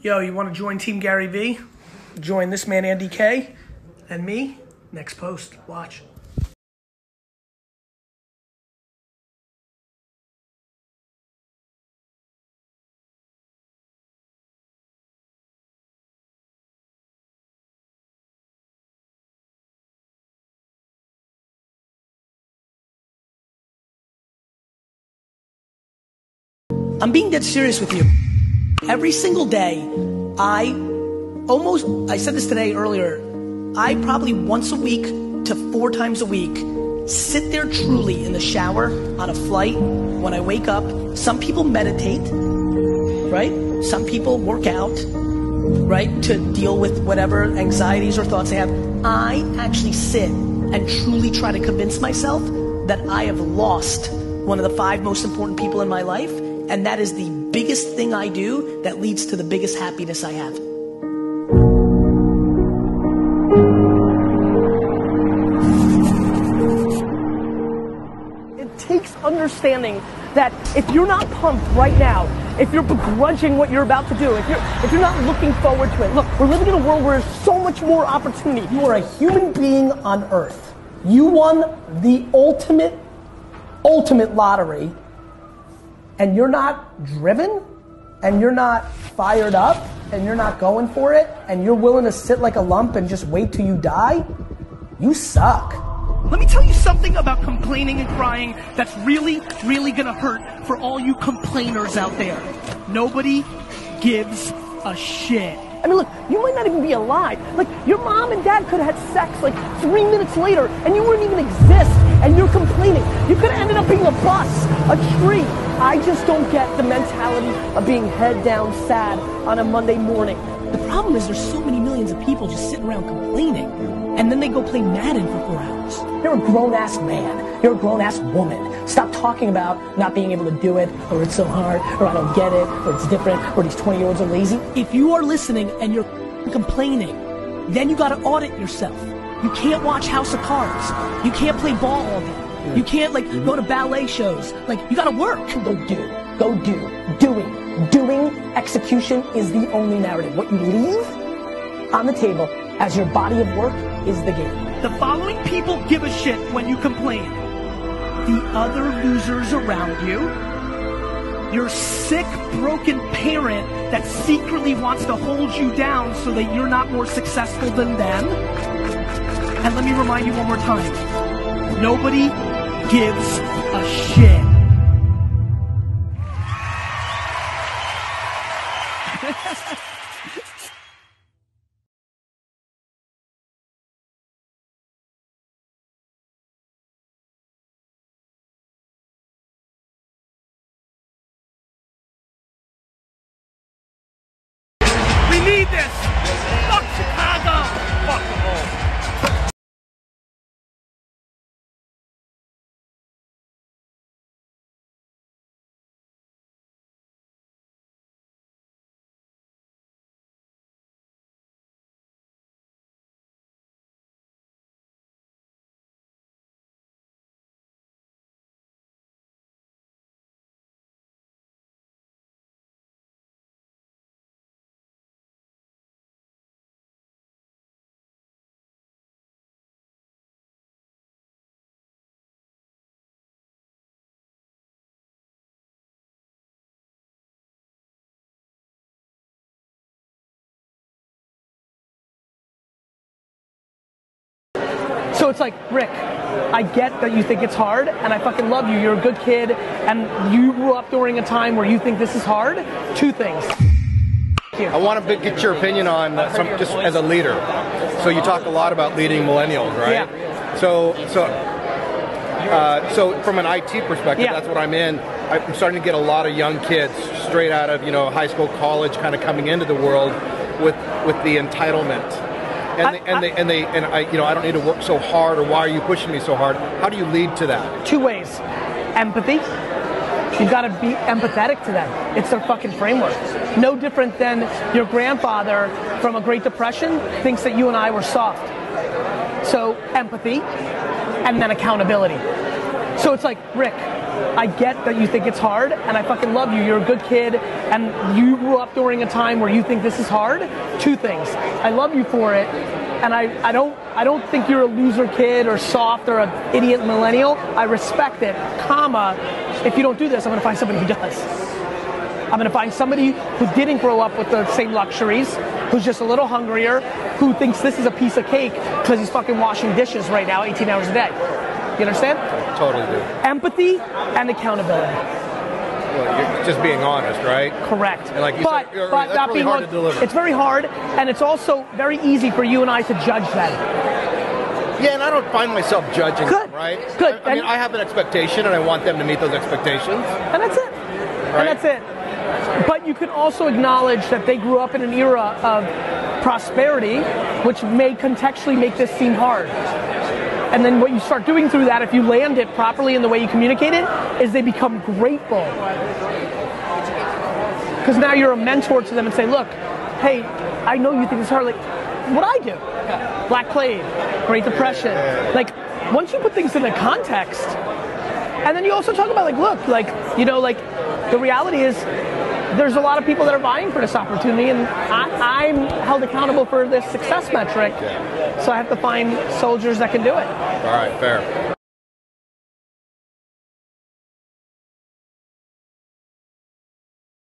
Yo, you want to join Team Gary V? Join this man, Andy K, and me. Next post. Watch. I'm being dead serious with you. Every single day, I said this today earlier, I probably once a week to 4 times a week sit there truly in the shower, on a flight, when I wake up. Some people meditate, right? Some people work out, right? To deal with whatever anxieties or thoughts they have. I actually sit and truly try to convince myself that I have lost one of the 5 most important people in my life. And that is the biggest thing I do that leads to the biggest happiness I have. It takes understanding that if you're not pumped right now, if you're begrudging what you're about to do, if you're not looking forward to it, look, we're living in a world where there's so much more opportunity. You are a human being on earth. You won the ultimate lottery. And you're not driven, and you're not fired up, and you're not going for it, and you're willing to sit like a lump and just wait till you die, you suck. Let me tell you something about complaining and crying that's really, really gonna hurt for all you complainers out there. Nobody gives a shit. I mean, look, you might not even be alive. Like, your mom and dad could have had sex like 3 minutes later, and you wouldn't even exist, and you're complaining. You could have ended up being a bus, a tree. I just don't get the mentality of being head down sad on a Monday morning. The problem is there's so many millions of people just sitting around complaining, and then they go play Madden for 4 hours. You're a grown-ass man. You're a grown-ass woman. Stop talking about not being able to do it, or it's so hard, or I don't get it, or it's different, or these 20-year-olds are lazy. If you are listening and you're complaining, then you gotta audit yourself. You can't watch House of Cards. You can't play ball all day. You can't go to ballet shows. You gotta work. Go do. Doing, execution is the only narrative. What you leave on the table as your body of work is the game. The following people give a shit when you complain. The other losers around you, your sick, broken parent that secretly wants to hold you down so that you're not more successful than them. And let me remind you one more time. Nobody gives a shit. We need this. Fuck Chicago. Fuck the home. So it's like, Rick, I get that you think it's hard, and I fucking love you. You're a good kid, and you grew up during a time where you think this is hard. 2 things. I want to get your opinion on just as a leader. So you talk a lot about leading millennials, right? Yeah. So from an IT perspective, that's what I'm in. I'm starting to get a lot of young kids straight out of high school, college, kind of coming into the world with the entitlement. And I don't need to work so hard, or why are you pushing me so hard? How do you lead to that? 2 ways. Empathy. You've got to be empathetic to them. It's their fucking framework. No different than your grandfather from a Great Depression thinks that you and I were soft. So empathy, and then accountability. So it's like, Rick, I get that you think it's hard, and I fucking love you. You're a good kid, and you grew up during a time where you think this is hard. Two things. I love you for it, and I don't think you're a loser kid or soft or an idiot millennial. I respect it, comma, if you don't do this, I'm gonna find somebody who does. I'm gonna find somebody who didn't grow up with the same luxuries, who's just a little hungrier, who thinks this is a piece of cake because he's fucking washing dishes right now 18 hours a day. You understand? Totally do. Empathy and accountability. Well, you're just being honest, right? Correct. And like you said, but that's not really being hard to deliver. It's very hard, and it's also very easy for you and I to judge that. Yeah, and I don't find myself judging them, right? Good. I mean, I have an expectation, and I want them to meet those expectations. And that's it. Right? And that's it. But you can also acknowledge that they grew up in an era of prosperity, which may contextually make this seem hard. And then what you start doing through that, if you land it properly in the way you communicate it, is they become grateful. Because now you're a mentor to them and say, look, hey, I know you think it's hard, like what I do. Black Plague, Great Depression. Like, once you put things into context, and then you also talk about, like, look, like, you know, like, the reality is, there's a lot of people that are vying for this opportunity, and I'm held accountable for this success metric, so I have to find soldiers that can do it. All right, fair.